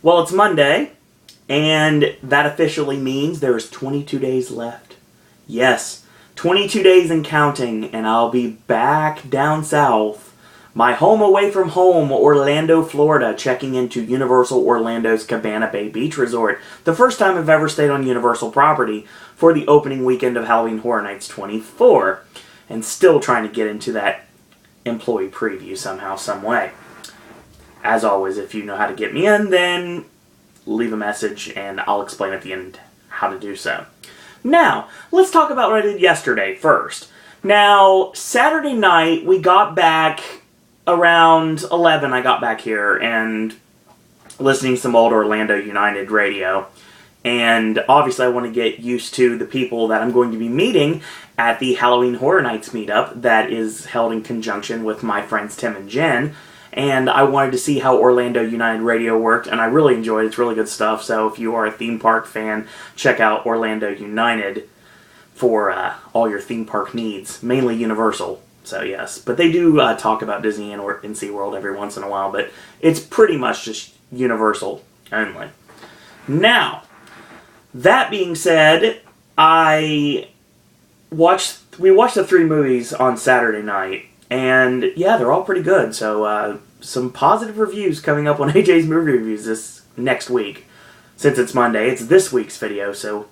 Well, it's Monday, and that officially means there's 22 days left. Yes, 22 days and counting, and I'll be back down south. My home away from home, Orlando, Florida, checking into Universal Orlando's Cabana Bay Beach Resort. The first time I've ever stayed on Universal property for the opening weekend of Halloween Horror Nights 24. And still trying to get into that employee preview somehow, some way. As always, if you know how to get me in, then leave a message and I'll explain at the end how to do so. Now, let's talk about what I did yesterday first. Now, Saturday night, we got back around 11. I got back here and listening to some old Orlando United radio. And obviously I want to get used to the people that I'm going to be meeting at the Halloween Horror Nights meetup that is held in conjunction with my friends Tim and Jen. And I wanted to see how Orlando United Radio worked, and I really enjoyed it. It's really good stuff, so if you are a theme park fan, check out Orlando United for all your theme park needs, mainly Universal, so yes. But they do talk about Disney and SeaWorld every once in a while, but it's pretty much just Universal only. Now, that being said, we watched the 3 movies on Saturday night, and yeah, they're all pretty good, so some positive reviews coming up on AJ's movie reviews this next week. Since it's Monday, it's this week's video, so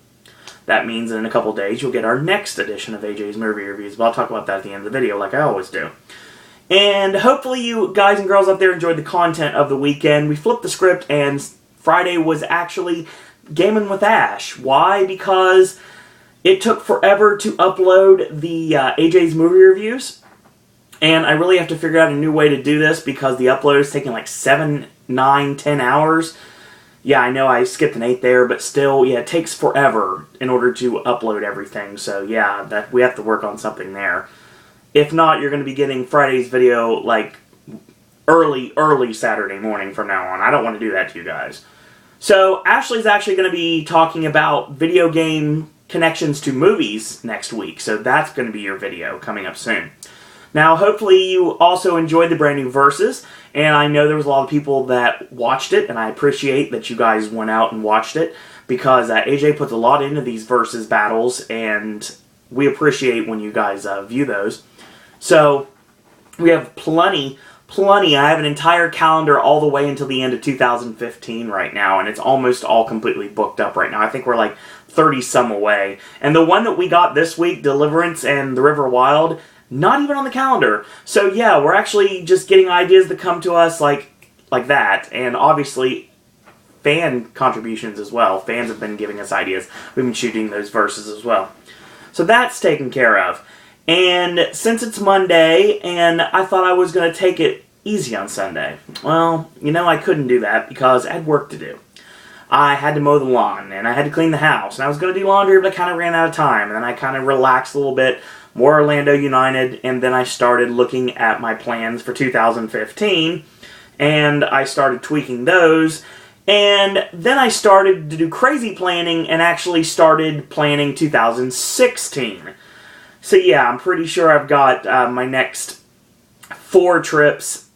that means in a couple days you'll get our next edition of AJ's movie reviews, but I'll talk about that at the end of the video like I always do. And hopefully you guys and girls out there enjoyed the content of the weekend. We flipped the script, and Friday was actually Gaming with Ash. Why? Because it took forever to upload the AJ's movie reviews. And I really have to figure out a new way to do this because the upload is taking like 7, 9, 10 hours. Yeah, I know I skipped an 8 there, but still, yeah, it takes forever in order to upload everything. So yeah, we have to work on something there. If not, you're going to be getting Friday's video like early Saturday morning from now on. I don't want to do that to you guys. So Ashley's actually going to be talking about video game connections to movies next week. So that's going to be your video coming up soon. Now, hopefully you also enjoyed the brand new Versus, and I know there was a lot of people that watched it, and I appreciate that you guys went out and watched it, because AJ puts a lot into these Versus battles, and we appreciate when you guys view those. So, we have plenty. I have an entire calendar all the way until the end of 2015 right now, and it's almost all completely booked up right now. I think we're like 30-some away. And the one that we got this week, Deliverance and The River Wild, not even on the calendar. So yeah, we're actually just getting ideas that come to us like that. And obviously, fan contributions as well. Fans have been giving us ideas. We've been shooting those verses as well. So that's taken care of. And since it's Monday, and I thought I was going to take it easy on Sunday. Well, you know, I couldn't do that because I had work to do. I had to mow the lawn, and I had to clean the house, and I was going to do laundry, but I kind of ran out of time. And then I kind of relaxed a little bit, more Orlando United, and then I started looking at my plans for 2015, and I started tweaking those, and then I started to do crazy planning and actually started planning 2016. So yeah, I'm pretty sure I've got my next 4 trips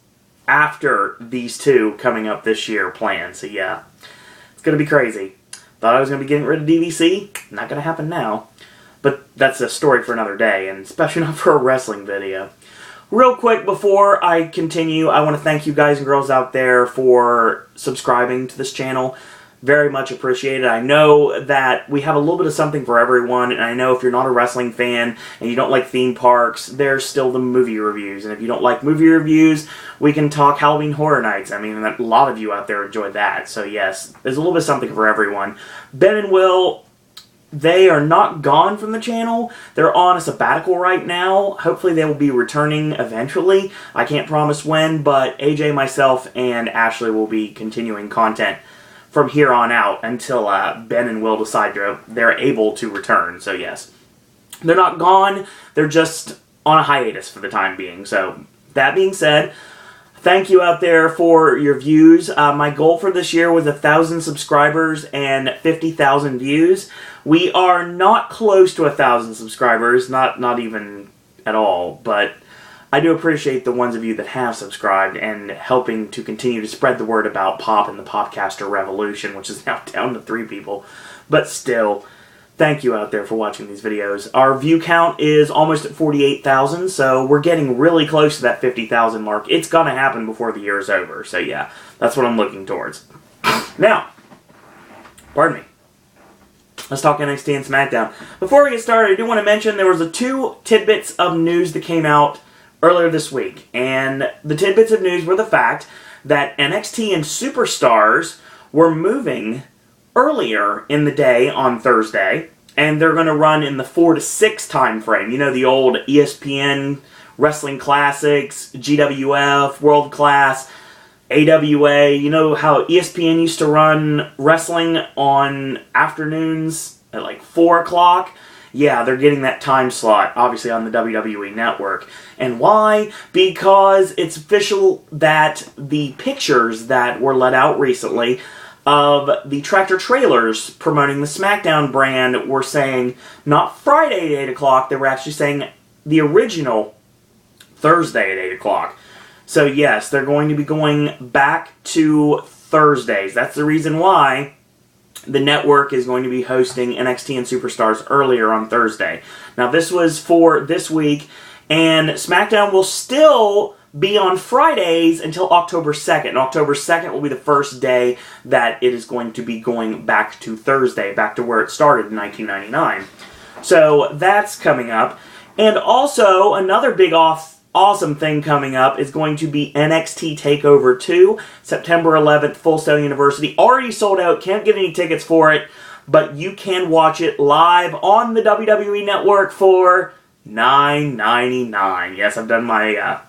after these 2 coming up this year planned. So yeah, it's going to be crazy. Thought I was going to be getting rid of DVC. Not going to happen now. But that's a story for another day, and especially not for a wrestling video. Real quick, before I continue, I want to thank you guys and girls out there for subscribing to this channel. Very much appreciated. I know that we have a little bit of something for everyone, and I know if you're not a wrestling fan and you don't like theme parks, there's still the movie reviews. And if you don't like movie reviews, we can talk Halloween Horror Nights. I mean, a lot of you out there enjoyed that. So yes, there's a little bit of something for everyone. Ben and Will, they are not gone from the channel. They're on a sabbatical right now. Hopefully they will be returning eventually. I can't promise when, but AJ, myself, and Ashley will be continuing content from here on out until Ben and Will decide they're able to return. So yes, they're not gone. They're just on a hiatus for the time being. So that being said, thank you out there for your views. My goal for this year was 1,000 subscribers and 50,000 views. We are not close to 1,000 subscribers, not even at all, but I do appreciate the ones of you that have subscribed and helping to continue to spread the word about Pop and the Popcaster Revolution, which is now down to 3 people. But still, thank you out there for watching these videos. Our view count is almost at 48,000, so we're getting really close to that 50,000 mark. It's gonna happen before the year is over, so yeah, that's what I'm looking towards. Now, pardon me. Let's talk NXT and Smackdown. Before we get started, I do want to mention there was 2 tidbits of news that came out earlier this week. And the tidbits of news were the fact that NXT and Superstars were moving earlier in the day on Thursday, and they're going to run in the 4 to 6 time frame. You know, the old ESPN Wrestling Classics, GWF, World Class, AWA. You know how ESPN used to run wrestling on afternoons at like 4 o'clock? Yeah, they're getting that time slot, obviously, on the WWE Network. And why? Because it's official that the pictures that were let out recently of the tractor trailers promoting the Smackdown brand were saying not Friday at 8 o'clock, they were actually saying the original Thursday at 8 o'clock. So yes, they're going to be going back to Thursdays. That's the reason why the network is going to be hosting NXT and Superstars earlier on Thursday. Now, this was for this week, and SmackDown will still be on Fridays until October 2nd. And October 2nd will be the first day that it is going to be going back to Thursday, back to where it started in 1999. So that's coming up. And also, another big awesome thing coming up is going to be NXT TakeOver 2, September 11th, Full Sail University. Already sold out, can't get any tickets for it, but you can watch it live on the WWE Network for $9.99. Yes, I've done my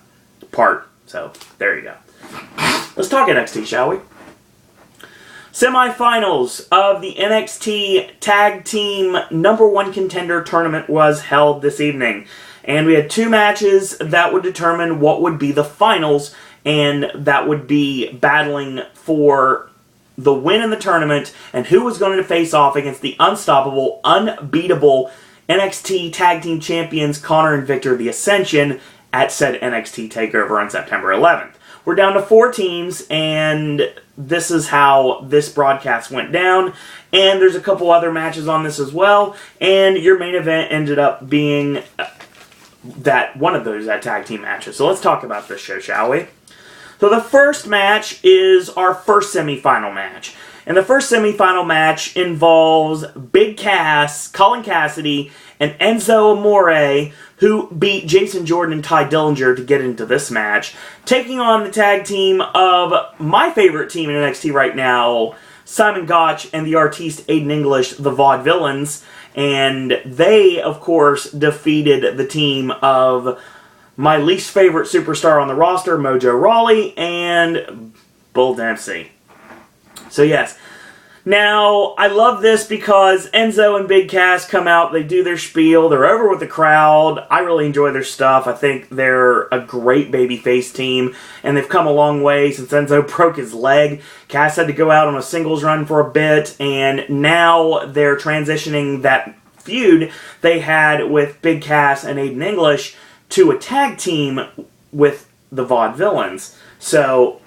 part, so there you go. Let's talk NXT, shall we? Semifinals of the NXT Tag Team #1 Contender Tournament was held this evening. And we had 2 matches that would determine what would be the finals, and that would be battling for the win in the tournament and who was going to face off against the unstoppable, unbeatable NXT Tag Team Champions Connor and Victor the Ascension at said NXT TakeOver on September 11th. We're down to 4 teams, and this is how this broadcast went down. And there's a couple other matches on this as well, and your main event ended up being that one of those tag team matches. So let's talk about this show, shall we? So the first match is our first semifinal match. And the first semifinal match involves Big Cass, Colin Cassidy, and Enzo Amore, who beat Jason Jordan and Ty Dillinger to get into this match, taking on the tag team of my favorite team in NXT right now, Simon Gotch and the artiste Aiden English, the Vaudevillains. And they, of course, defeated the team of my least favorite superstar on the roster, Mojo Rawley, and Bull Dempsey. So yes. Now, I love this because Enzo and Big Cass come out, they do their spiel, they're over with the crowd. I really enjoy their stuff. I think they're a great babyface team, and they've come a long way since Enzo broke his leg. Cass had to go out on a singles run for a bit, and now they're transitioning that feud they had with Big Cass and Aiden English to a tag team with the Vaudevillains. So,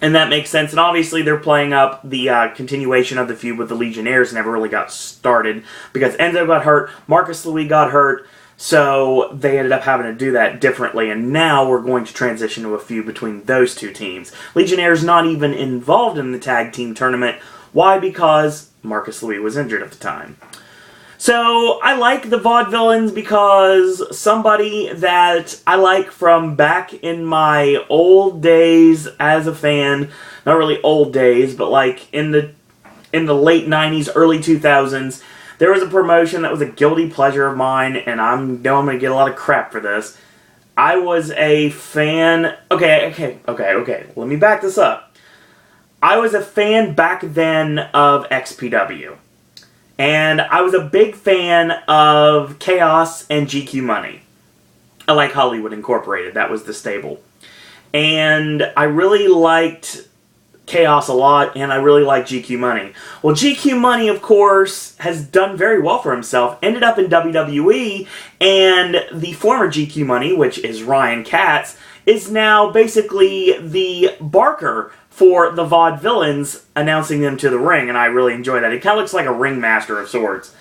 and that makes sense. And obviously they're playing up the continuation of the feud with the Legionnaires. Never really got started because Enzo got hurt, Marcus Louis got hurt, so they ended up having to do that differently. And now we're going to transition to a feud between those 2 teams. Legionnaires not even involved in the tag team tournament. Why? Because Marcus Louis was injured at the time. So, I like the Vaudevillains because somebody that I like from back in my old days as a fan, not really old days, but like in the late 90s, early 2000s, there was a promotion that was a guilty pleasure of mine, and I know I'm going to get a lot of crap for this. I was a fan... Okay, let me back this up. I was a fan back then of XPW. And I was a big fan of Chaos and GQ Money. I like Hollywood Incorporated. That was the stable. And I really liked Chaos a lot, and I really like GQ Money. Well, GQ Money, of course, has done very well for himself, ended up in WWE, and the former GQ Money, which is Ryan Katz, is now basically the barker for the Vaudevillains, announcing them to the ring, and I really enjoy that. He kind of looks like a ringmaster of sorts.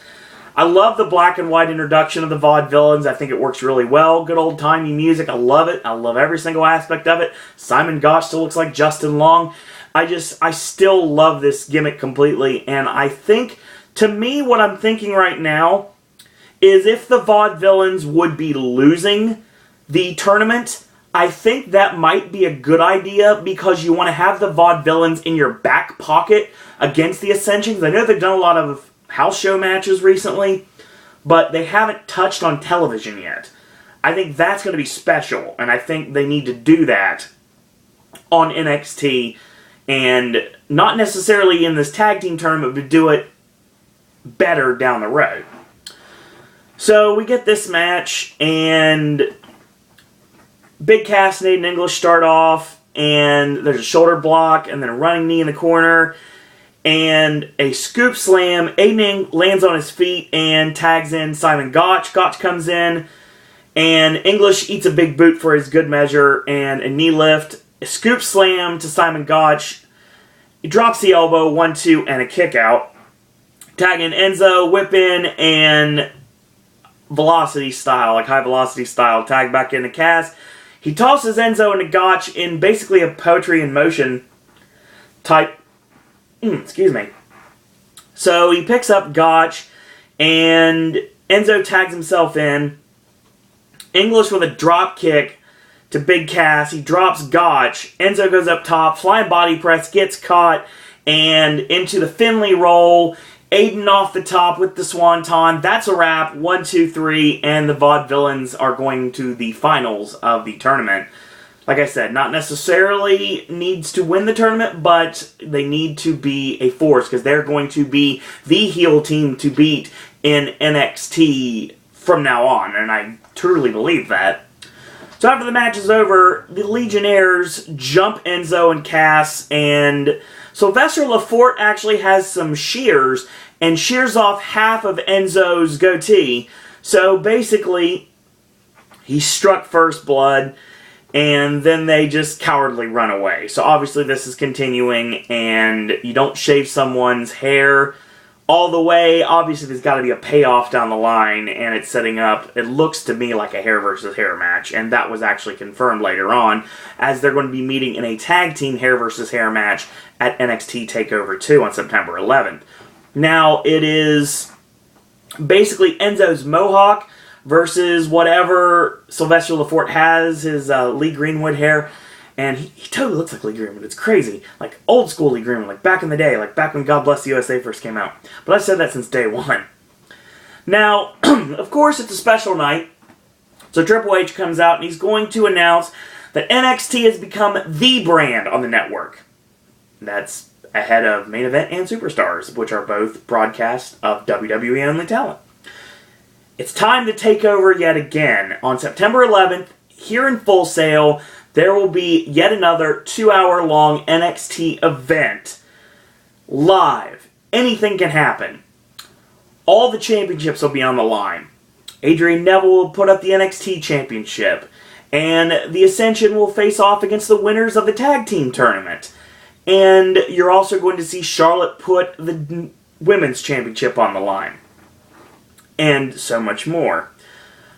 I love the black and white introduction of the Vaudevillains. I think it works really well. Good old-timey music. I love it. I love every single aspect of it. Simon Gotch still looks like Justin Long. I still love this gimmick completely, and I think, to me, what I'm thinking right now is if the Vaudevillains would be losing the tournament, I think that might be a good idea because you want to have the Vaudevillains in your back pocket against the Ascensions. I know they've done a lot of house show matches recently, but they haven't touched on television yet. I think that's going to be special, and I think they need to do that on NXT, and not necessarily in this tag team tournament, but do it better down the road. So we get this match, and Big Cass, Nate, and English start off, and there's a shoulder block, and then a running knee in the corner, and a scoop slam. Aiden lands on his feet and tags in Simon Gotch. Gotch comes in, and English eats a big boot for his good measure, and a knee lift. A scoop slam to Simon Gotch. He drops the elbow, 1-2, and a kick out. Tag in Enzo, whip in, and velocity style, like high velocity style. Tag back into Cass. He tosses Enzo into Gotch in basically a poetry in motion type. Excuse me. So he picks up Gotch, and Enzo tags himself in. English with a drop kick to Big Cass. He drops Gotch. Enzo goes up top. Flying body press. Gets caught. And into the Finley roll. Aiden off the top with the Swanton. That's a wrap. 1, 2, 3. And the Vaudevillains are going to the finals of the tournament. Like I said, not necessarily needs to win the tournament, but they need to be a force because they're going to be the heel team to beat in NXT from now on. And I truly believe that. So after the match is over, the Legionnaires jump Enzo and Cass, and Sylvester Lefort actually has some shears and shears off half of Enzo's goatee. So basically, he struck first blood, and then they just cowardly run away. So obviously this is continuing, and you don't shave someone's hair all the way. Obviously there's got to be a payoff down the line, and it's setting up, it looks to me like a hair versus hair match, and that was actually confirmed later on, as they're going to be meeting in a tag team hair versus hair match at NXT TakeOver 2 on September 11th. Now, it is basically Enzo's mohawk versus whatever Sylvester Lefort has, his Lee Greenwood hair. And he totally looks like Lee Greenwood. It's crazy. Like old school Lee Greenwood, like back in the day, like back when God Bless the USA first came out. But I've said that since day one. Now, of course, it's a special night. So Triple H comes out and he's going to announce that NXT has become the brand on the network. That's ahead of Main Event and Superstars, which are both broadcasts of WWE only talent. It's time to take over yet again. On September 11th, here in Full Sail, there will be yet another 2-hour-long NXT event. Live. Anything can happen. All the championships will be on the line. Adrian Neville will put up the NXT championship. And the Ascension will face off against the winners of the tag team tournament. And you're also going to see Charlotte put the women's championship on the line. And so much more.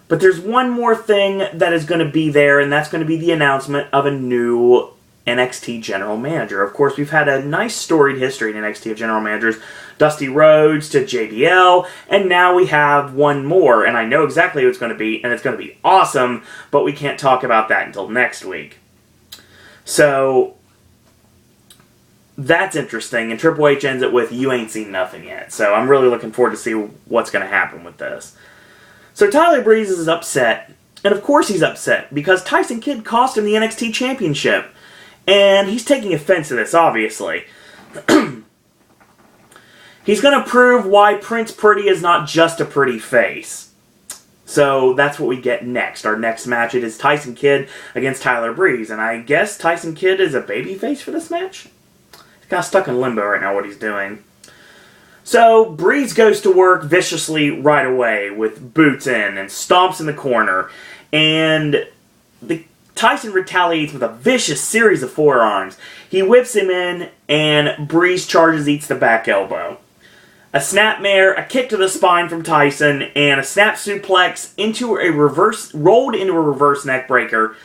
But there's one more thing that is going to be there, and that's going to be the announcement of a new NXT general manager. Of course, we've had a nice storied history in NXT of general managers. Dusty Rhodes to JBL, and now we have one more, and I know exactly who it's going to be, and it's going to be awesome, but we can't talk about that until next week. So, that's interesting, and Triple H ends it with, you ain't seen nothing yet. So I'm really looking forward to see what's going to happen with this. So Tyler Breeze is upset, and of course he's upset, because Tyson Kidd cost him the NXT Championship. And he's taking offense to this, obviously. He's going to prove why Prince Pretty is not just a pretty face. So that's what we get next. Our next match, it is Tyson Kidd against Tyler Breeze. And I guess Tyson Kidd is a babyface for this match? kind of stuck in limbo right now what he's doing. So, Breeze goes to work viciously right away with boots in and stomps in the corner. And Tyson retaliates with a vicious series of forearms. He whips him in, and Breeze charges, eats the back elbow. A snapmare, a kick to the spine from Tyson, and a snap suplex rolled into a reverse neck breaker.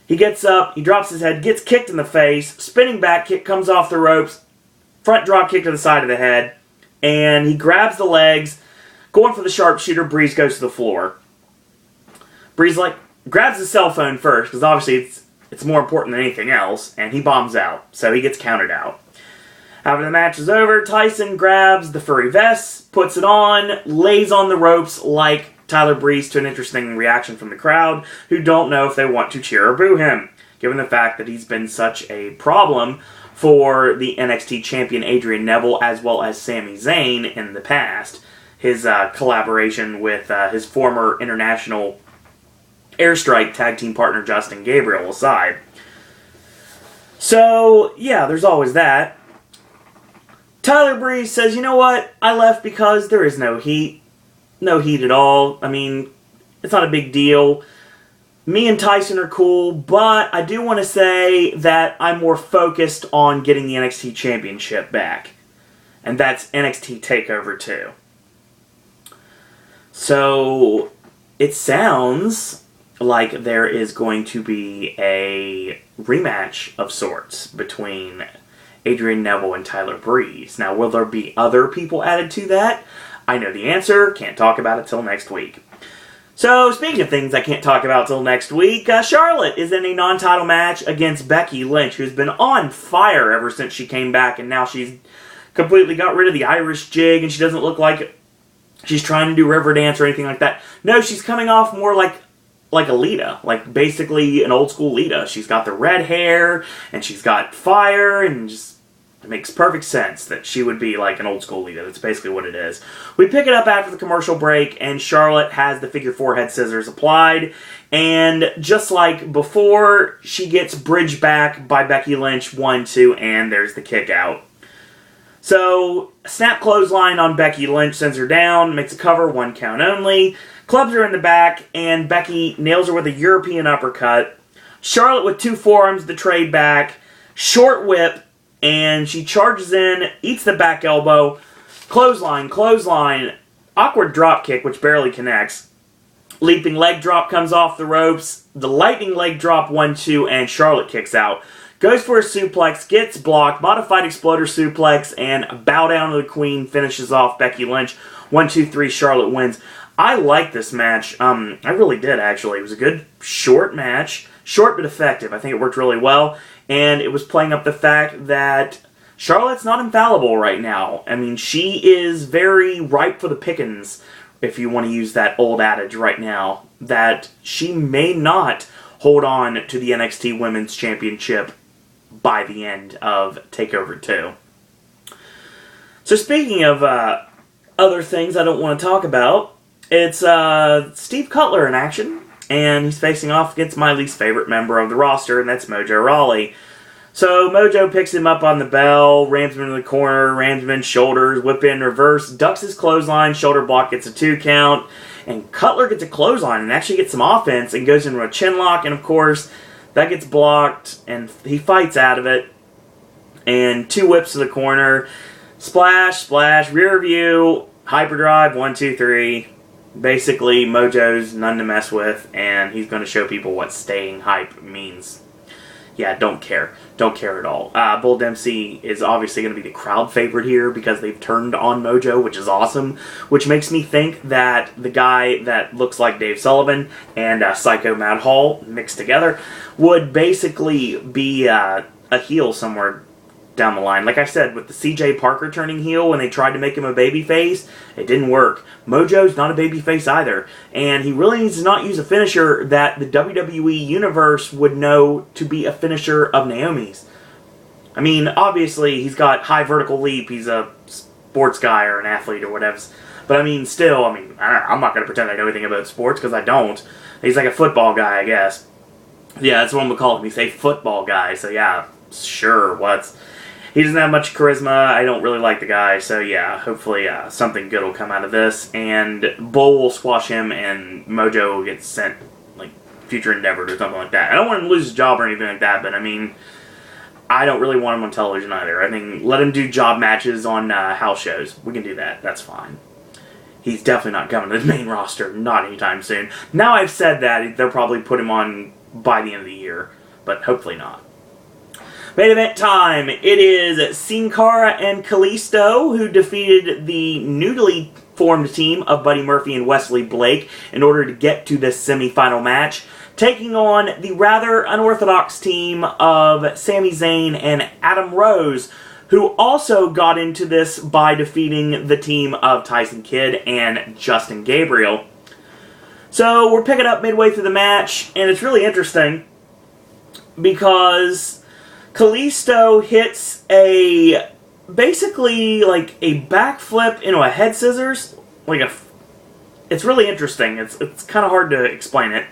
He gets up, he drops his head, gets kicked in the face, spinning back kick comes off the ropes, front drop kick to the side of the head, and he grabs the legs, going for the sharpshooter. Breeze goes to the floor. Breeze grabs his cell phone first, because obviously it's more important than anything else, and he bombs out, so he gets counted out. After the match is over, Tyson grabs the furry vest, puts it on, lays on the ropes like Tyler Breeze, to an interesting reaction from the crowd, who don't know if they want to cheer or boo him, given the fact that he's been such a problem for the NXT champion Adrian Neville, as well as Sami Zayn in the past. His collaboration with his former international Airstrike tag team partner Justin Gabriel aside. So, yeah, there's always that. Tyler Breeze says, you know what? I left because there is no heat. No heat at all. I mean, it's not a big deal. Me and Tyson are cool, but I do want to say that I'm more focused on getting the NXT Championship back. And that's NXT TakeOver 2. So, it sounds like there is going to be a rematch of sorts between Adrian Neville and Tyler Breeze. Now, will there be other people added to that? I know the answer. Can't talk about it till next week. So, speaking of things I can't talk about till next week, Charlotte is in a non-title match against Becky Lynch, who's been on fire ever since she came back, and now she's completely got rid of the Irish jig, and she doesn't look like she's trying to do river dance or anything like that. No, she's coming off more like a Lita, like basically an old school Lita. She's got the red hair, and she's got fire, and just it makes perfect sense that she would be like an old school Lita. That's basically what it is. We pick it up after the commercial break, and Charlotte has the figure 4 head scissors applied, and just like before, she gets bridged back by Becky Lynch, 1-2, and there's the kick out. So, snap clothesline on Becky Lynch, sends her down, makes a cover, 1 count only, clubs her in the back, and Becky nails her with a European uppercut. Charlotte with 2 forearms to trade back, short whip, and she charges in, eats the back elbow, clothesline, awkward drop kick, which barely connects. Leaping leg drop comes off the ropes, the lightning leg drop, 1-2, and Charlotte kicks out. Goes for a suplex, gets blocked, modified exploder suplex, and bow down to the queen, finishes off Becky Lynch. 1-2-3, Charlotte wins. I like this match. I really did, actually. It was a good, short match. Short but effective. I think it worked really well. And it was playing up the fact that Charlotte's not infallible right now. I mean, she is very ripe for the pickings, if you want to use that old adage right now, that she may not hold on to the NXT Women's Championship by the end of TakeOver 2. So speaking of other things I don't want to talk about, it's Steve Cutler in action, and he's facing off against my least favorite member of the roster, and that's Mojo Rawley. So Mojo picks him up on the bell, rams him into the corner, rams him in shoulders, whip in reverse, ducks his clothesline, shoulder block, gets a 2 count, and Cutler gets a clothesline and actually gets some offense and goes into a chin lock, and of course, that gets blocked, and he fights out of it, and 2 whips to the corner, splash, rear view, hyperdrive, 1-2-3. Basically, Mojo's none to mess with, and he's going to show people what staying hype means. Yeah, don't care. Don't care at all. Bull Dempsey is obviously going to be the crowd favorite here because they've turned on Mojo, which is awesome. Which makes me think that the guy that looks like Dave Sullivan and Psycho Matt Hall mixed together would basically be a heel somewhere down the line. Like I said, with the CJ Parker turning heel when they tried to make him a babyface, it didn't work. Mojo's not a babyface either, and he really needs to not use a finisher that the WWE Universe would know to be a finisher of Naomi's. I mean, obviously, he's got high vertical leap, he's a sports guy or an athlete or whatever, but I mean, still, I'm not going to pretend I know anything about sports, because I don't. He's like a football guy, I guess. Yeah, that's what I'm going to call him. He's a football guy, so yeah, sure, He doesn't have much charisma. I don't really like the guy. So, yeah, hopefully something good will come out of this. And Bull will squash him, and Mojo will get sent, like, Future Endeavored or something like that. I don't want him to lose his job or anything like that, but, I mean, I don't really want him on television either. I think let him do job matches on house shows. We can do that. That's fine. He's definitely not coming to the main roster. Not anytime soon. Now I've said that, they'll probably put him on by the end of the year. But hopefully not. Main event time. It is Sin Cara and Kalisto who defeated the newly formed team of Buddy Murphy and Wesley Blake in order to get to this semifinal match, taking on the rather unorthodox team of Sami Zayn and Adam Rose, who also got into this by defeating the team of Tyson Kidd and Justin Gabriel. So we're picking up midway through the match, and it's really interesting because Kalisto hits basically like a backflip into a head scissors. It's really interesting. It's kind of hard to explain it.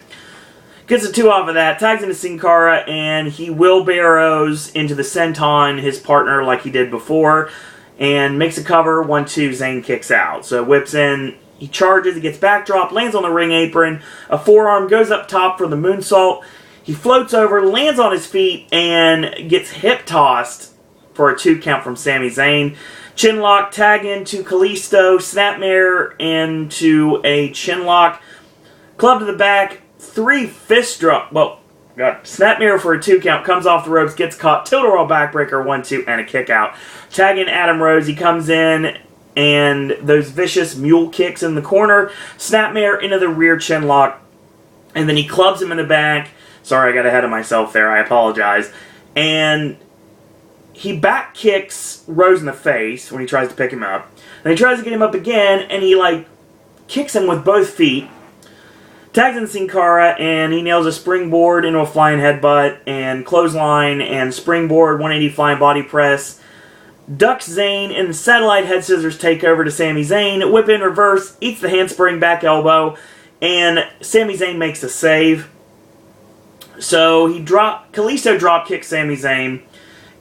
Gets a 2 off of that, tags into Sin Cara, and he wheelbarrows into the senton, his partner, like he did before, and makes a cover. 1-2, Zayn kicks out. So whips in, he charges, he gets backdrop, lands on the ring apron, a forearm goes up top for the moonsault. He floats over, lands on his feet, and gets hip-tossed for a 2 count from Sami Zayn. Chinlock, tag into Kalisto, snapmare into a chinlock, club to the back, 3 fist drop, snapmare for a 2 count, comes off the ropes, gets caught, tilt-a-whirl backbreaker, 1-2, and a kick out. Tag in Adam Rose, he comes in, and those vicious mule kicks in the corner, snapmare into the rear chinlock, and then he clubs him in the back. Sorry, I got ahead of myself there. I apologize. And he back kicks Rose in the face when he tries to pick him up. And he tries to get him up again, and he, kicks him with both feet. Tags in Sin Cara, and he nails a springboard into a flying headbutt, and clothesline, and springboard, 180 flying body press. Ducks Zayn, and satellite head scissors takeover to Sami Zayn. Whip in reverse, eats the handspring back elbow, and Sami Zayn makes the save. So Kalisto drop kicks Sami Zayn,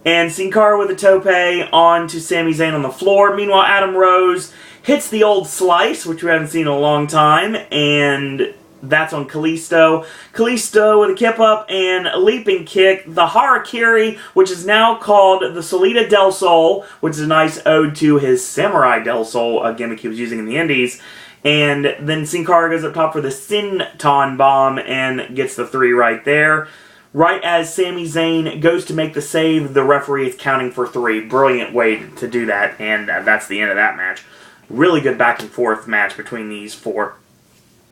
and Sin Cara with a tope on to Sami Zayn on the floor. Meanwhile, Adam Rose hits the old slice, which we haven't seen in a long time, and that's on Kalisto. Kalisto with a kip up and a leaping kick. The Harakiri, which is now called the Salida del Sol, which is a nice ode to his Samurai del Sol, a gimmick he was using in the Indies. And then Sin Cara goes up top for the Senton Bomb and gets the 3 right there. Right as Sami Zayn goes to make the save, the referee is counting for 3. Brilliant way to do that, and that's the end of that match. Really good back and forth match between these 4.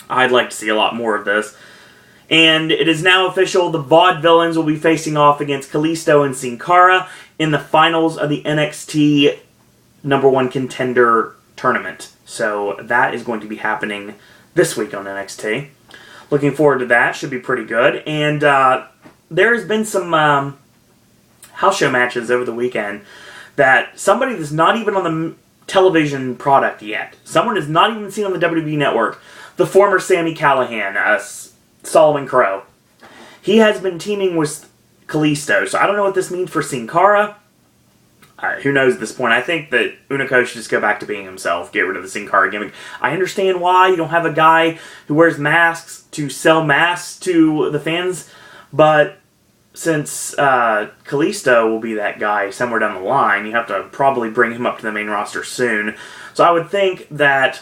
I'd like to see a lot more of this. And it is now official, the Vaudevillains will be facing off against Kalisto and Sin Cara in the finals of the NXT #1 Contender Tournament. So that is going to be happening this week on NXT. Looking forward to that. Should be pretty good. And there has been some house show matches over the weekend that somebody that's not even on the television product yet, someone is not even seen on the WWE Network, the former Sami Callihan, Solomon Crow. He has been teaming with Kalisto. So I don't know what this means for Sin Cara. Who knows at this point? I think that Unico should just go back to being himself. Get rid of the Sin Cara gimmick. I understand why you don't have a guy who wears masks to sell masks to the fans, but since Kalisto will be that guy somewhere down the line, you have to probably bring him up to the main roster soon. So I would think that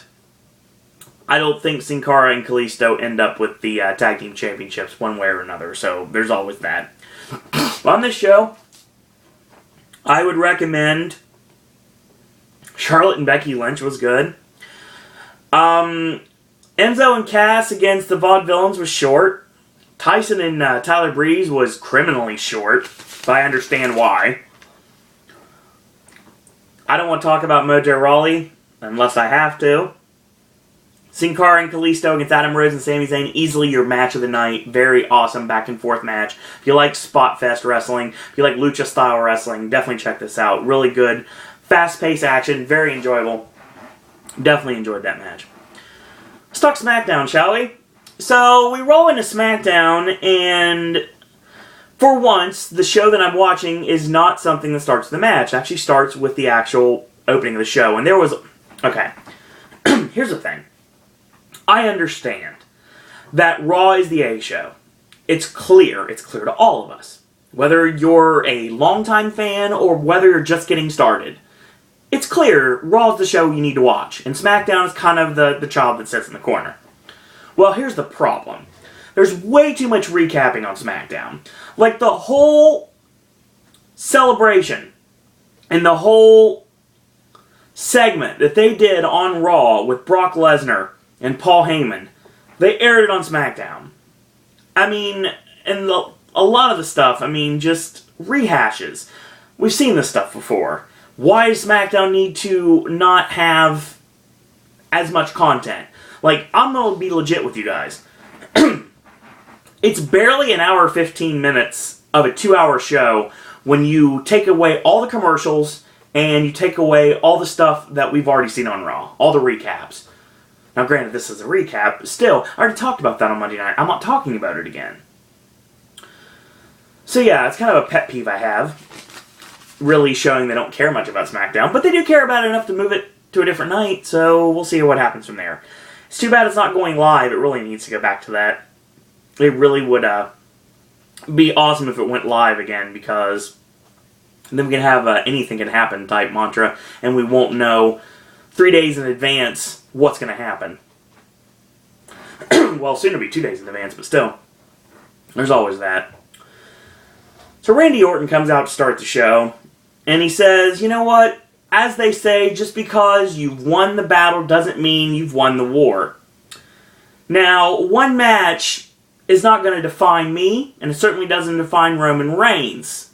I don't think Sin Cara and Kalisto end up with the Tag Team Championships one way or another, so there's always that. On this show, I would recommend Charlotte and Becky Lynch was good. Enzo and Cass against the Vaudevillains was short. Tyson and Tyler Breeze was criminally short, but I understand why. I don't want to talk about Mojo Rawley unless I have to. Sin Cara and Kalisto against Adam Rose and Sami Zayn, easily your match of the night. Very awesome back and forth match. If you like spot fest wrestling, if you like lucha style wrestling, definitely check this out. Really good, fast paced action, very enjoyable. Definitely enjoyed that match. Let's talk Smackdown, shall we? So we roll into Smackdown, and for once, the show that I'm watching is not something that starts the match. It actually starts with the actual opening of the show. And there was... Okay. Here's the thing. I understand that Raw is the A show. It's clear. It's clear to all of us. Whether you're a longtime fan or whether you're just getting started. It's clear Raw is the show you need to watch. And SmackDown is kind of the child that sits in the corner. Well, here's the problem. There's way too much recapping on SmackDown. Like, the whole celebration and the whole segment that they did on Raw with Brock Lesnar and Paul Heyman, they aired it on SmackDown. I mean, and a lot of the stuff, I mean, just rehashes. We've seen this stuff before. Why does SmackDown need to not have as much content? Like, I'm going to be legit with you guys. It's barely an hour 15 minutes of a 2-hour show when you take away all the commercials and you take away all the stuff that we've already seen on Raw. All the recaps. Now, granted, this is a recap, but still, I already talked about that on Monday night. I'm not talking about it again. So yeah, it's kind of a pet peeve I have. Really showing they don't care much about SmackDown, but they do care about it enough to move it to a different night, so we'll see what happens from there. It's too bad it's not going live. It really needs to go back to that. It really would be awesome if it went live again, because then we can have anything can happen type mantra, and we won't know 3 days in advance what's going to happen. Well, soon it'll be 2 days in advance, but still. There's always that. So Randy Orton comes out to start the show, and he says, you know what? As they say, just because you've won the battle doesn't mean you've won the war. Now, one match is not going to define me, and it certainly doesn't define Roman Reigns.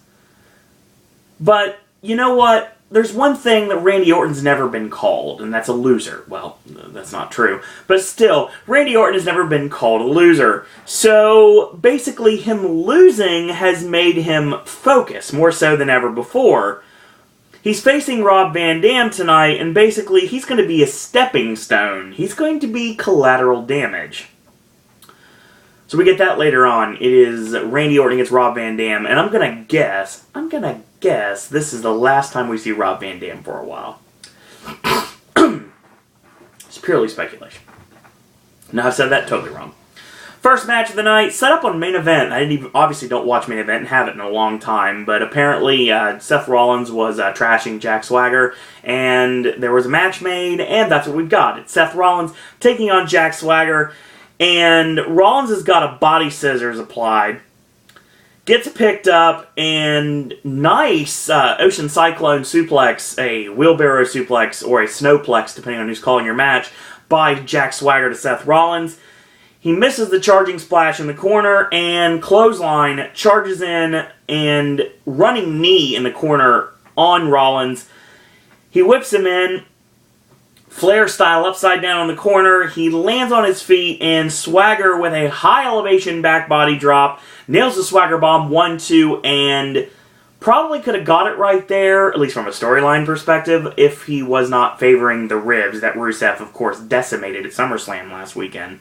But, you know what? There's one thing that Randy Orton's never been called, and that's a loser. Well, that's not true. But still, Randy Orton has never been called a loser. So, basically, him losing has made him focus, more so than ever before. He's facing Rob Van Dam tonight, and basically, he's going to be a stepping stone. He's going to be collateral damage. So we get that later on. It is Randy Orton against Rob Van Dam, and I'm gonna guess this is the last time we see Rob Van Dam for a while. It's purely speculation. Now, I've said that totally wrong. First match of the night, set up on Main Event. I obviously don't watch Main Event and haven't in a long time, but apparently Seth Rollins was trashing Jack Swagger, and there was a match made, and that's what we've got. It's Seth Rollins taking on Jack Swagger, and Rollins has got a body scissors applied, gets picked up, and nice Ocean Cyclone suplex, a wheelbarrow suplex, or a snowplex, depending on who's calling your match, by Jack Swagger to Seth Rollins. He misses the charging splash in the corner, and clothesline charges in, and running knee in the corner on Rollins. He whips him in, Flair style upside down on the corner. He lands on his feet, and Swagger with a high elevation back body drop nails the Swagger bomb 1-2, and probably could have got it right there, at least from a storyline perspective, if he was not favoring the ribs that Rusev, of course, decimated at SummerSlam last weekend.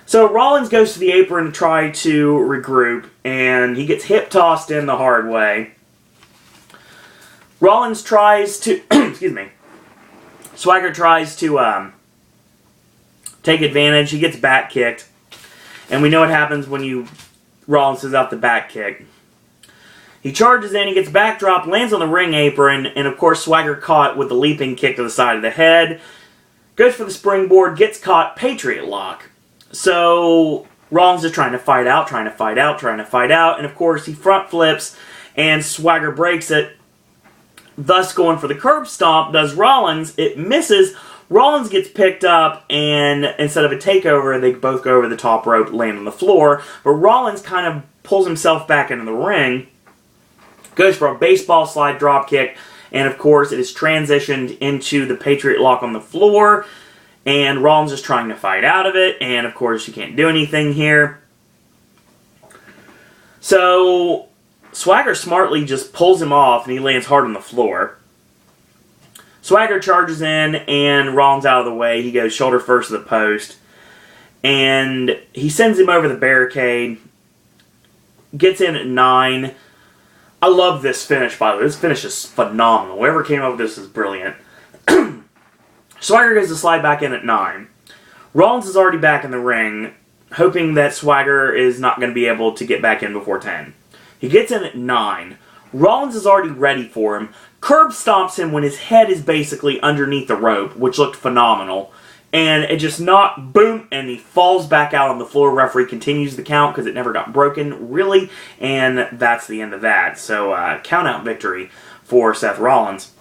So Rollins goes to the apron to try to regroup, and he gets hip tossed in the hard way. Rollins tries to, excuse me, Swagger tries to take advantage. He gets back kicked. And we know what happens when Rollins is out the back kick. He charges in, he gets backdropped, lands on the ring apron, and of course Swagger caught with the leaping kick to the side of the head. Goes for the springboard, gets caught, Patriot lock. So Rollins is trying to fight out, and of course he front flips, and Swagger breaks it. Thus going for the curb stomp does Rollins. It misses. Rollins gets picked up, and instead of a takeover, they both go over the top rope, land on the floor. But Rollins kind of pulls himself back into the ring, goes for a baseball slide drop kick, and of course it is transitioned into the Patriot lock on the floor, and Rollins is trying to fight out of it, and of course you can't do anything here. So Swagger smartly just pulls him off, and he lands hard on the floor. Swagger charges in, and Rollins out of the way. He goes shoulder first to the post, and he sends him over the barricade. gets in at 9. I love this finish, by the way. This finish is phenomenal. Whoever came up with this is brilliant. Swagger goes to slide back in at 9. Rollins is already back in the ring, hoping that Swagger is not going to be able to get back in before 10. He gets in at 9. Rollins is already ready for him. Curb stomps him when his head is basically underneath the rope, which looked phenomenal. And it just knocked, boom, and he falls back out on the floor. Referee continues the count because it never got broken, really. And that's the end of that. So, count-out victory for Seth Rollins.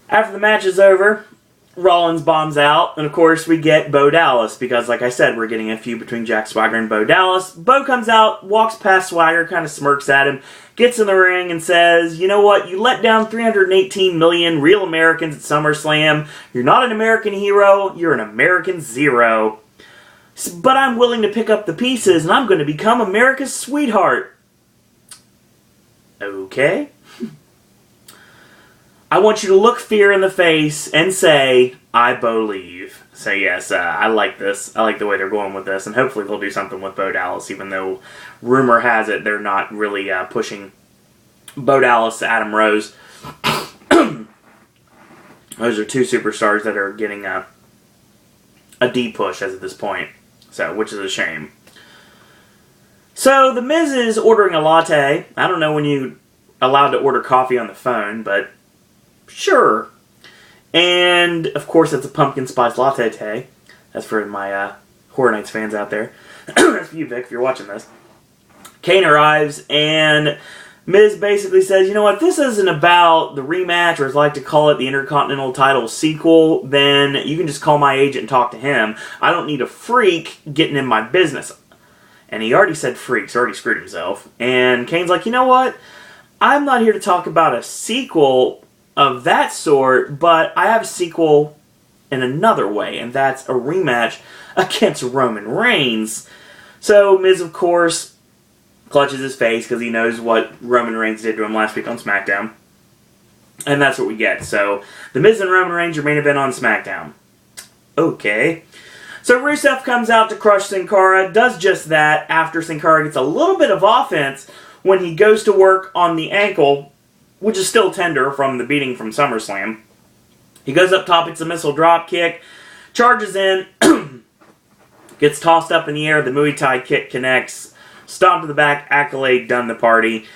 After the match is over, Rollins bombs out, and of course we get Bo Dallas, because like I said, we're getting a feud between Jack Swagger and Bo Dallas. Bo comes out, walks past Swagger, kind of smirks at him, gets in the ring and says, you know what, you let down 318 million real Americans at SummerSlam. You're not an American hero, you're an American zero. But I'm willing to pick up the pieces, and I'm going to become America's sweetheart. Okay. I want you to look fear in the face and say, I believe. So yes, I like this. I like the way they're going with this, and hopefully they'll do something with Bo Dallas, even though rumor has it they're not really pushing Bo Dallas to Adam Rose. Those are two superstars that are getting a D push as of this point, so which is a shame. So the Miz is ordering a latte. I don't know when you're allowed to order coffee on the phone, but sure. And, of course, it's a pumpkin spice latte. That's for my Horror Nights fans out there. That's for you, Vic, if you're watching this. Kane arrives, and Miz basically says, you know what, this isn't about the rematch, or as I like to call it, the Intercontinental title sequel. Then you can just call my agent and talk to him. I don't need a freak getting in my business. And he already said freak, so already screwed himself. And Kane's like, you know what, I'm not here to talk about a sequel of that sort, but I have a sequel in another way, and that's a rematch against Roman Reigns. So Miz, of course, clutches his face because he knows what Roman Reigns did to him last week on Smackdown. And that's what we get. So, The Miz and Roman Reigns, your main event on Smackdown. Okay. So Rusev comes out to crush Sin Cara, does just that after Sin Cara gets a little bit of offense when he goes to work on the ankle, which is still tender from the beating from SummerSlam. He goes up top, it's a missile drop kick, charges in, gets tossed up in the air, the Muay Thai kick connects, stomp to the back, accolade, done the party.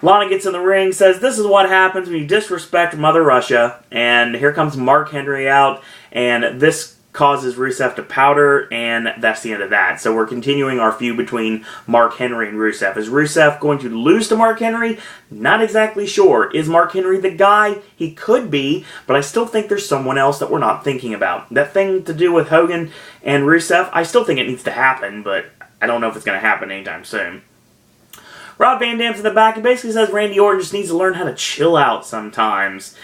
Lana gets in the ring, says, this is what happens when you disrespect Mother Russia, and here comes Mark Henry out, and this causes Rusev to powder, and that's the end of that. So we're continuing our feud between Mark Henry and Rusev. Is Rusev going to lose to Mark Henry? Not exactly sure. Is Mark Henry the guy? He could be, but I still think there's someone else that we're not thinking about. That thing to do with Hogan and Rusev, I still think it needs to happen, but I don't know if it's going to happen anytime soon. Rob Van Dam's in the back and basically says Randy Orton just needs to learn how to chill out sometimes.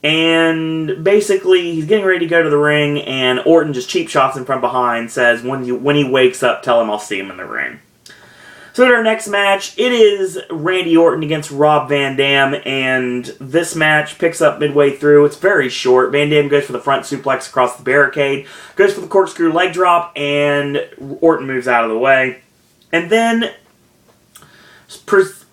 And basically, he's getting ready to go to the ring, and Orton just cheap shots him from behind, says, when he wakes up, tell him I'll see him in the ring. So in our next match, it is Randy Orton against Rob Van Dam, and this match picks up midway through. It's very short. Van Dam goes for the front suplex across the barricade, goes for the corkscrew leg drop, and Orton moves out of the way. And then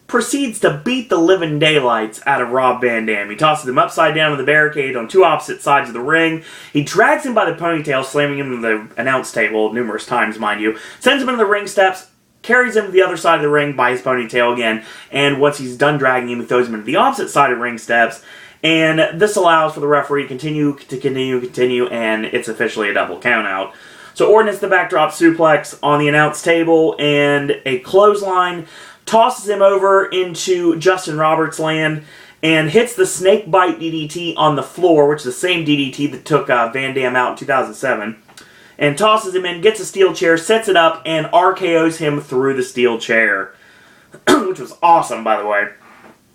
proceeds to beat the living daylights out of Rob Van Dam. He tosses him upside down on the barricade on two opposite sides of the ring. He drags him by the ponytail, slamming him to the announce table numerous times, mind you. Sends him into the ring steps, carries him to the other side of the ring by his ponytail again, and once he's done dragging him, he throws him into the opposite side of the ring steps, and this allows for the referee to continue, and it's officially a double countout. So Orton hits the backdrop suplex on the announce table, and a clothesline tosses him over into Justin Roberts land, and hits the snake bite DDT on the floor, which is the same DDT that took Van Dam out in 2007, and tosses him in, gets a steel chair, sets it up, and RKOs him through the steel chair, which was awesome, by the way.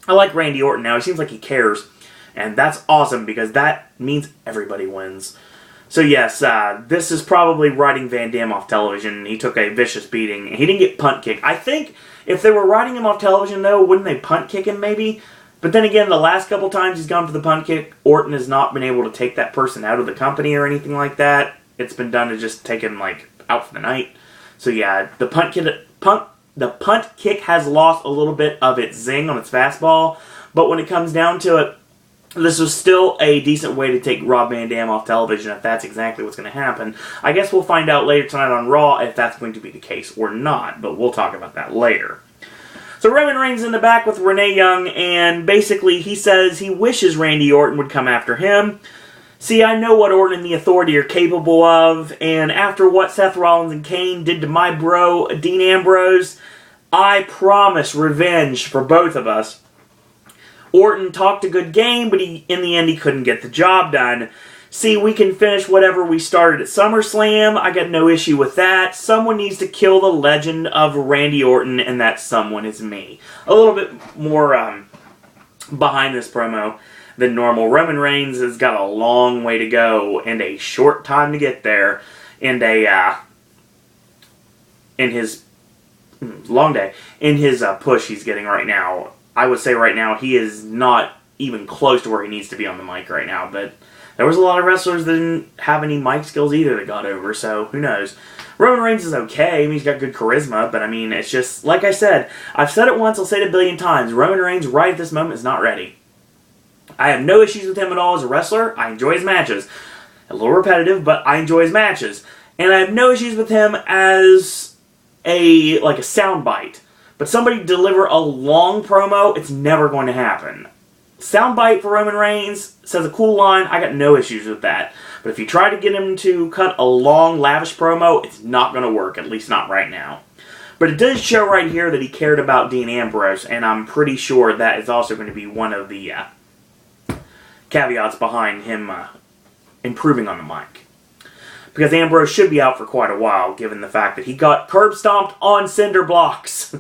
I like Randy Orton now. He seems like he cares, and that's awesome, because that means everybody wins. So yes, this is probably writing Van Dam off television. He took a vicious beating. He didn't get punt kicked. I think if they were writing him off television, though, wouldn't they punt kick him maybe? But then again, the last couple times he's gone for the punt kick, Orton has not been able to take that person out of the company or anything like that. It's been done to just take him out for the night. So yeah, the the punt kick has lost a little bit of its zing on its fastball, but when it comes down to it, this was still a decent way to take Rob Van Dam off television if that's exactly what's going to happen. I guess we'll find out later tonight on Raw if that's going to be the case or not, but we'll talk about that later. So Roman Reigns in the back with Renee Young, and basically he says he wishes Randy Orton would come after him. See, I know what Orton and the Authority are capable of, and after what Seth Rollins and Kane did to my bro, Dean Ambrose, I promise revenge for both of us. Orton talked a good game, but in the end he couldn't get the job done. See, we can finish whatever we started at SummerSlam. I got no issue with that. Someone needs to kill the legend of Randy Orton, and that someone is me. A little bit more behind this promo than normal. Roman Reigns has got a long way to go and a short time to get there, and in his long day, in his push he's getting right now. I would say right now he is not even close to where he needs to be on the mic right now, but there was a lot of wrestlers that didn't have any mic skills either that got over, so who knows. Roman Reigns is okay. I mean, he's got good charisma, but I mean, it's just, like I said, I've said it once, I'll say it a billion times. Roman Reigns right at this moment is not ready. I have no issues with him at all as a wrestler. I enjoy his matches. A little repetitive, but I enjoy his matches. And I have no issues with him as a soundbite. But somebody deliver a long promo, it's never going to happen. Soundbite for Roman Reigns, says a cool line, I got no issues with that. But if you try to get him to cut a long, lavish promo, it's not going to work, at least not right now. But it does show right here that he cared about Dean Ambrose, and I'm pretty sure that is also going to be one of the caveats behind him improving on the mic. Because Ambrose should be out for quite a while, given the fact that he got curb stomped on cinder blocks.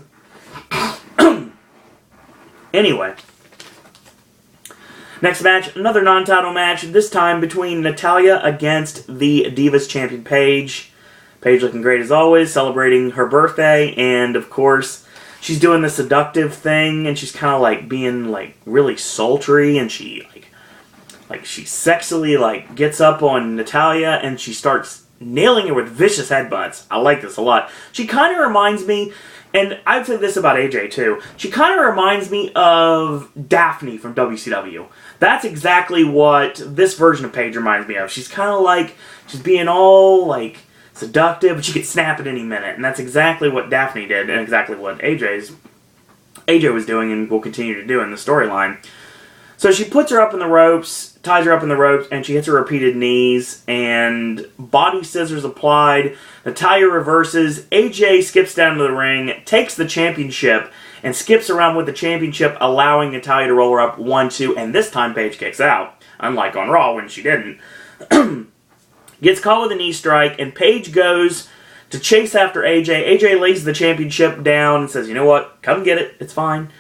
Anyway, next match, another non-title match, this time between Natalya against the Divas champion Paige. Paige looking great as always, celebrating her birthday, and of course, she's doing the seductive thing, and she's kind of like being like really sultry, and she she sexily gets up on Natalya, and she starts nailing her with vicious headbutts. I like this a lot. She kind of reminds me, and I've said this about AJ too, she kind of reminds me of Daphne from WCW. That's exactly what this version of Paige reminds me of. She's kind of like, she's being all seductive, but she could snap at any minute. And that's exactly what Daphne did, and exactly what AJ was doing and will continue to do in the storyline. So she puts her up in the ropes, ties her up in the ropes, and she hits her repeated knees, and body scissors applied. Natalya reverses. AJ skips down to the ring, takes the championship, and skips around with the championship, allowing Natalya to roll her up 1-2, and this time Paige kicks out, unlike on Raw when she didn't. Gets caught with a knee strike, and Paige goes to chase after AJ. AJ lays the championship down and says, you know what, come get it, it's fine.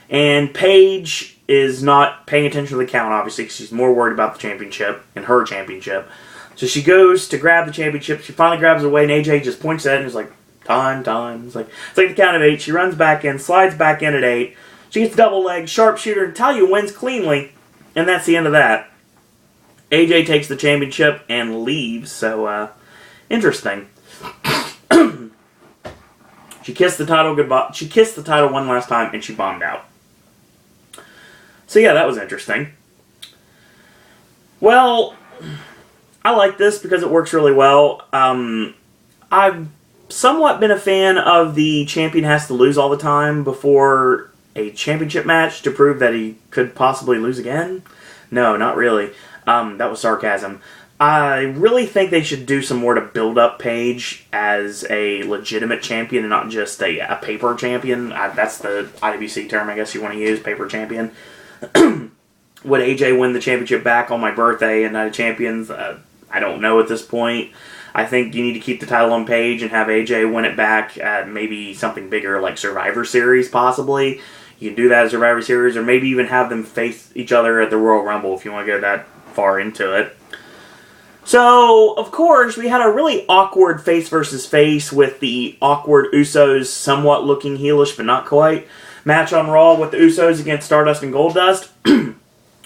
And Paige is not paying attention to the count, obviously, because she's more worried about the championship and her championship. So she goes to grab the championship. She finally grabs it away, and AJ just points at it and is like, time. It's like the count of 8. She runs back in, slides back in at 8. She gets double leg, sharpshooter. Natalya wins cleanly, and that's the end of that. AJ takes the championship and leaves, so, interesting. She kissed the title goodbye. She kissed the title one last time, and she bombed out. So yeah, that was interesting. Well, I like this because it works really well. I've somewhat been a fan of the champion has to lose all the time before a championship match to prove that he could possibly lose again. No, not really. That was sarcasm. I really think they should do some more to build up Paige as a legitimate champion and not just a paper champion. That's the IWC term I guess you want to use, paper champion. Would AJ win the championship back on my birthday and Night of Champions? I don't know at this point. I think you need to keep the title on Paige and have AJ win it back at maybe something bigger like Survivor Series, possibly. You can do that at Survivor Series, or maybe even have them face each other at the Royal Rumble if you want to go that far into it. So, of course, we had a really awkward face versus face with the awkward Usos somewhat looking heelish, but not quite, match on Raw with the Usos against Stardust and Goldust.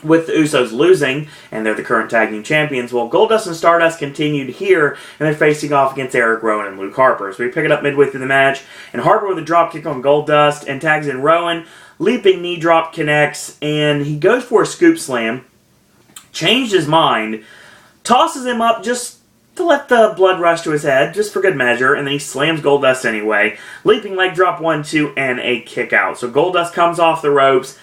with the Usos losing, and they're the current tag team champions, well, Goldust and Stardust continued here, and they're facing off against Eric Rowan and Luke Harper. So we pick it up midway through the match, and Harper with a dropkick on Goldust, and tags in Rowan, leaping knee drop connects, and he goes for a scoop slam, changed his mind, tosses him up just to let the blood rush to his head, just for good measure, and then he slams Goldust anyway, leaping leg drop 1-2, and a kick out. So Goldust comes off the ropes,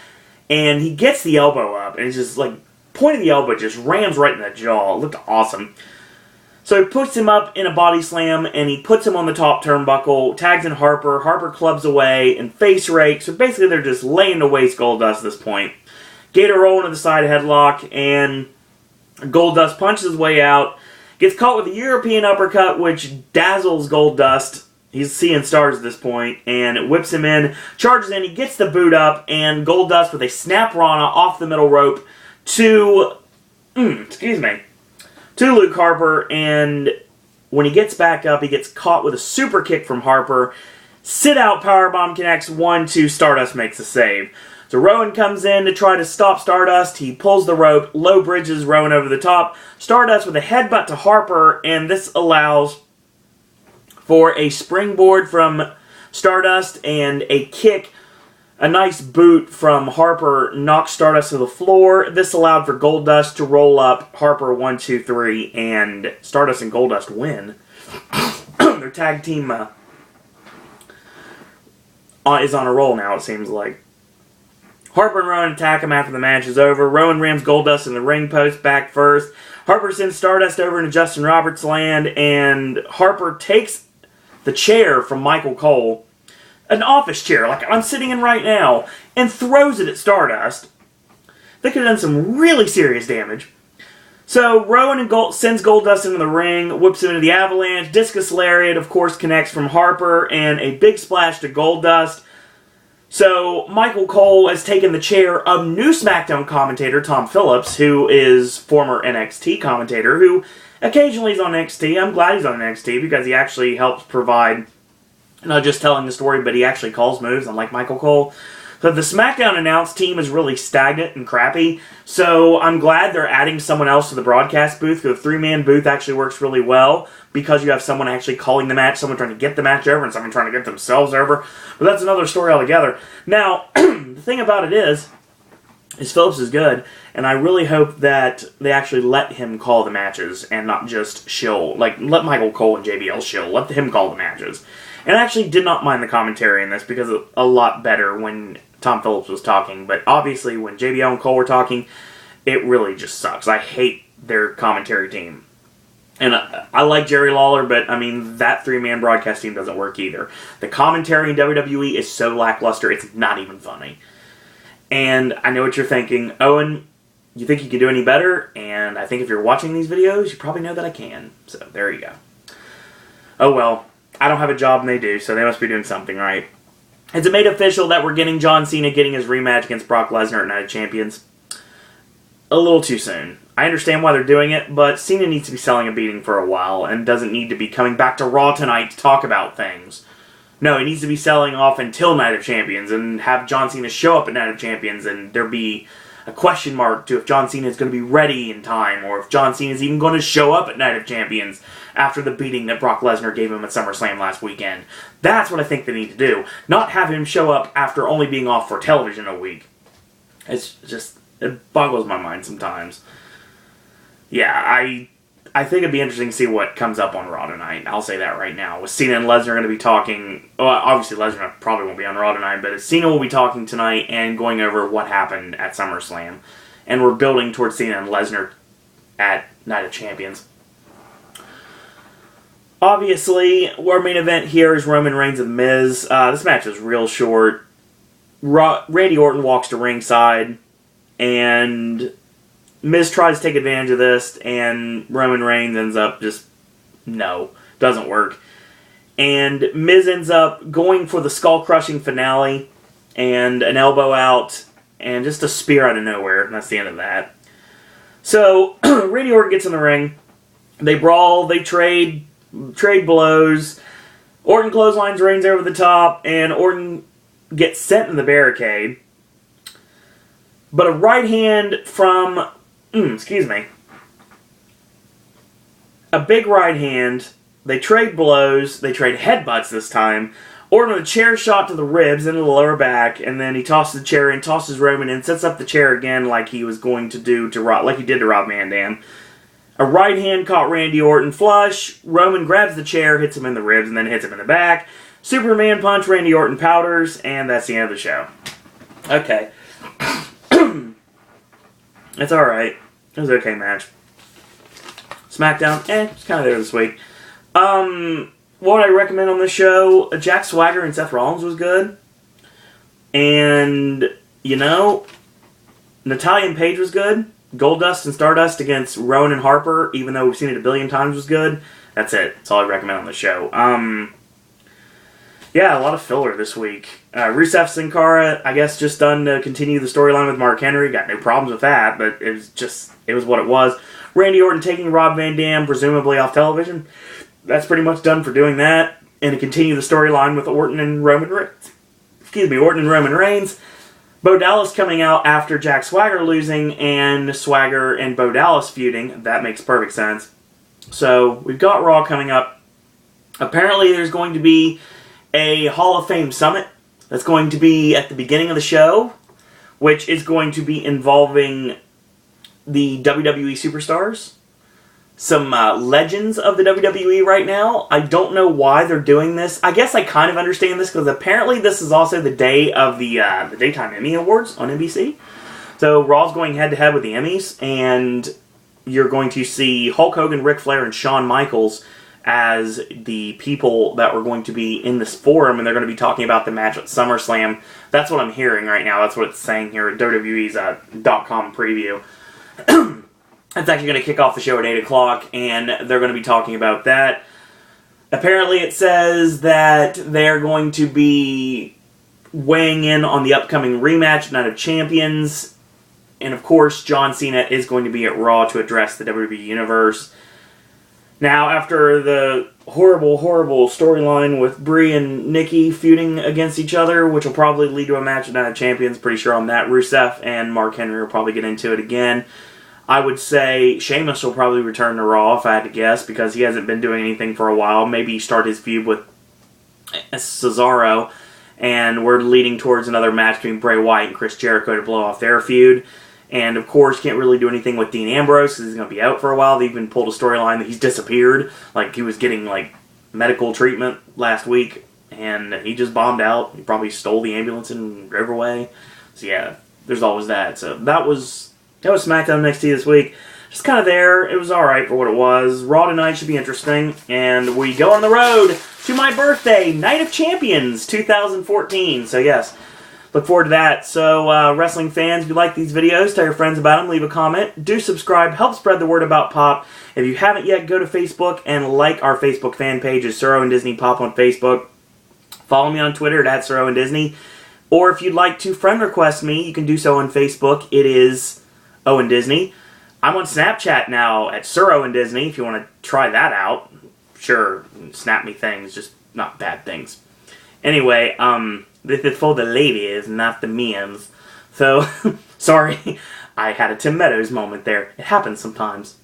and he gets the elbow up, and it's just like, pointing the elbow just rams right in the jaw. It looked awesome. So he puts him up in a body slam, and he puts him on the top turnbuckle, tags in Harper. Harper clubs away, and face rake. So basically they're just laying to waste Goldust at this point. Gator roll into the side headlock, and Goldust punches his way out. Gets caught with a European uppercut, which dazzles Goldust. He's seeing stars at this point, and it whips him in, charges in, he gets the boot up, and Goldust with a snap Rana off the middle rope to Luke Harper, and when he gets back up, he gets caught with a super kick from Harper. Sit out powerbomb connects 1-2, Stardust makes a save. So Rowan comes in to try to stop Stardust. He pulls the rope, low bridges Rowan over the top. Stardust with a headbutt to Harper, and this allows for a springboard from Stardust and a kick. A nice boot from Harper knocks Stardust to the floor. This allowed for Goldust to roll up Harper 1-2-3, and Stardust and Goldust win. Their tag team is on a roll now, it seems like. Harper and Rowan attack him after the match is over. Rowan rams Goldust in the ring post back first. Harper sends Stardust over into Justin Roberts' land, and Harper takes the chair from Michael Cole, an office chair like I'm sitting in right now, and throws it at Stardust. They could have done some really serious damage. So Rowan sends Goldust into the ring, whips him into the avalanche. Discus Lariat, of course, connects from Harper, and a big splash to Goldust. So Michael Cole has taken the chair of new Smackdown commentator Tom Phillips, who is former NXT commentator, who occasionally is on NXT. I'm glad he's on NXT because he actually helps provide not just telling the story, but he actually calls moves, unlike Michael Cole. So the SmackDown announced team is really stagnant and crappy, so I'm glad they're adding someone else to the broadcast booth, because the three-man booth actually works really well, because you have someone actually calling the match, someone trying to get the match over, and someone trying to get themselves over. But that's another story altogether. Now, the thing about it is Phillips is good, and I really hope that they actually let him call the matches, and not just shill. Like, let Michael Cole and JBL shill. Let him call the matches. And I actually did not mind the commentary in this, because it's a lot better when Tom Phillips was talking. But obviously, when JBL and Cole were talking, it really just sucks. I hate their commentary team. And I like Jerry Lawler, but, I mean, that three-man broadcast team doesn't work either. The commentary in WWE is so lackluster, it's not even funny. And I know what you're thinking. Owen, you think you can do any better? And I think if you're watching these videos, you probably know that I can. So, there you go. Oh, well. I don't have a job and they do, so they must be doing something right. Is it made official that we're getting John Cena getting his rematch against Brock Lesnar at Night of Champions? A little too soon. I understand why they're doing it, but Cena needs to be selling a beating for a while and doesn't need to be coming back to Raw tonight to talk about things. No, he needs to be selling off until Night of Champions and have John Cena show up at Night of Champions and there be a question mark to if John Cena is going to be ready in time, or if John Cena is even going to show up at Night of Champions after the beating that Brock Lesnar gave him at SummerSlam last weekend. That's what I think they need to do. Not have him show up after only being off for television a week. It's just, it boggles my mind sometimes. Yeah, I think it'd be interesting to see what comes up on Raw tonight. I'll say that right now. With Cena and Lesnar going to be talking, well, obviously Lesnar probably won't be on Raw tonight, but Cena will be talking tonight and going over what happened at SummerSlam. And we're building towards Cena and Lesnar at Night of Champions. Obviously, our main event here is Roman Reigns and Miz. This match is real short. Randy Orton walks to ringside, and Miz tries to take advantage of this, and Roman Reigns ends up just, no, doesn't work. And Miz ends up going for the skull-crushing finale, and an elbow out, and just a spear out of nowhere, and that's the end of that. So, Randy Orton gets in the ring, they brawl, they trade blows, Orton clotheslines Reigns over the top, and Orton gets sent in the barricade. But a right hand from, excuse me, a big right hand. They trade blows. They trade headbutts this time. Orton with a chair shot to the ribs into the lower back, and then he tosses the chair in, tosses Roman in, sets up the chair again like he was going to do to Rob, like he did to Rob Van Dam. A right hand caught Randy Orton flush. Roman grabs the chair, hits him in the ribs, and then hits him in the back. Superman punch, Randy Orton powders, and that's the end of the show. Okay. It's alright. It was an okay match. Smackdown, it's kind of there this week. What I recommend on this show, Jack Swagger and Seth Rollins was good. And, you know, Natalya and Paige was good. Goldust and Stardust against Rowan and Harper, even though we've seen it a billion times, was good. That's it. That's all I recommend on the show. Yeah, a lot of filler this week. Rusev Sin Cara, I guess, just done to continue the storyline with Mark Henry. Got no problems with that, but it was what it was. Randy Orton taking Rob Van Dam, presumably off television. That's pretty much done for doing that. And to continue the storyline with Orton and Roman Reigns. Orton and Roman Reigns. Bo Dallas coming out after Jack Swagger losing and Swagger and Bo Dallas feuding. That makes perfect sense. So, we've got Raw coming up. Apparently, there's going to be a Hall of Fame summit that's going to be at the beginning of the show, which is going to be involving the WWE superstars. Some legends of the WWE right now. I don't know why they're doing this. I guess I kind of understand this because apparently this is also the day of the Daytime Emmy Awards on NBC. So Raw's going head-to-head with the Emmys, and you're going to see Hulk Hogan, Ric Flair, and Shawn Michaels as the people that were going to be in this forum, and they're going to be talking about the match at SummerSlam. That's what I'm hearing right now. That's what it's saying here at WWE's .com preview. It's actually going to kick off the show at 8 o'clock, and they're going to be talking about that. Apparently it says that they're going to be weighing in on the upcoming rematch, Night of Champions. And of course, John Cena is going to be at Raw to address the WWE Universe. Now, after the horrible storyline with Brie and Nikki feuding against each other, which will probably lead to a match at Night of Champions, pretty sure on that. Rusev and Mark Henry will probably get into it again. I would say Sheamus will probably return to Raw, if I had to guess, because he hasn't been doing anything for a while. Maybe start his feud with Cesaro, and we're leading towards another match between Bray Wyatt and Chris Jericho to blow off their feud. And, of course, can't really do anything with Dean Ambrose because he's going to be out for a while. They even pulled a storyline that he's disappeared. Like, he was getting, medical treatment last week, and he just bombed out. He probably stole the ambulance and drove away. So, yeah, there's always that. So, that was SmackDown NXT this week. Just kind of there. It was alright for what it was. Raw tonight should be interesting. And we go on the road to my birthday, Night of Champions 2014. So, yes. Look forward to that. So, wrestling fans, if you like these videos, tell your friends about them, leave a comment. Do subscribe, help spread the word about Pop. If you haven't yet, go to Facebook and like our Facebook fan page. It's Sir Owen Disney Pop on Facebook. Follow me on Twitter at Sir Owen Disney. Or if you'd like to friend request me, you can do so on Facebook. It is Owen Disney. I'm on Snapchat now at Sir Owen Disney, if you want to try that out. Sure, snap me things, just not bad things. Anyway, this is for the ladies, not the men's. So, sorry, I had a Tim Meadows moment there. It happens sometimes.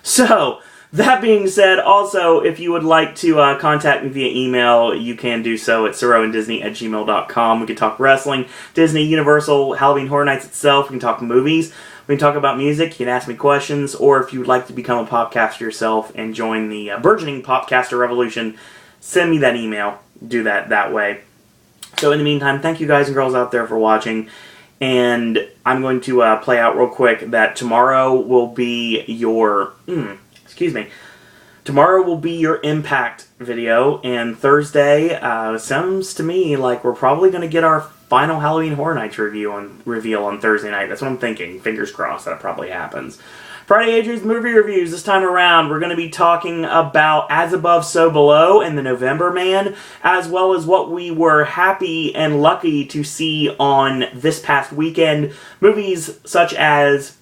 So, that being said, also, if you would like to contact me via email, you can do so at sirowendisney@gmail.com. We can talk wrestling, Disney, Universal, Halloween Horror Nights itself. We can talk movies. We can talk about music. You can ask me questions. Or if you would like to become a popcaster yourself and join the burgeoning popcaster revolution, send me that email. Do that way. So in the meantime, thank you guys and girls out there for watching. And I'm going to play out real quick that tomorrow will be your... Tomorrow will be your Impact video, and Thursday sounds to me like we're probably going to get our final Halloween Horror Nights reveal on Thursday night. That's what I'm thinking. Fingers crossed that probably happens. Friday Adrian's movie reviews. This time around, we're going to be talking about As Above, So Below and The November Man, as well as what we were happy and lucky to see on this past weekend. Movies such as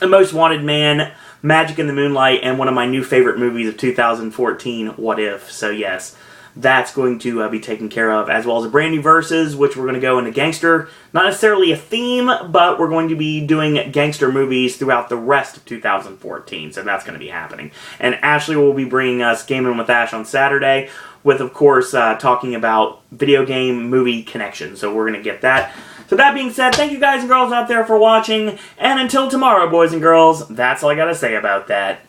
A Most Wanted Man, Magic in the Moonlight, and one of my new favorite movies of 2014, What If? So yes, That's going to be taken care of, as well as a brand new Versus, which we're going to go into gangster. Not necessarily a theme, but we're going to be doing gangster movies throughout the rest of 2014, so that's going to be happening. And Ashley will be bringing us Gaming with Ash on Saturday, with, of course, talking about video game movie connections, so we're going to get that. So that being said, thank you guys and girls out there for watching, and until tomorrow, boys and girls, that's all I got to say about that.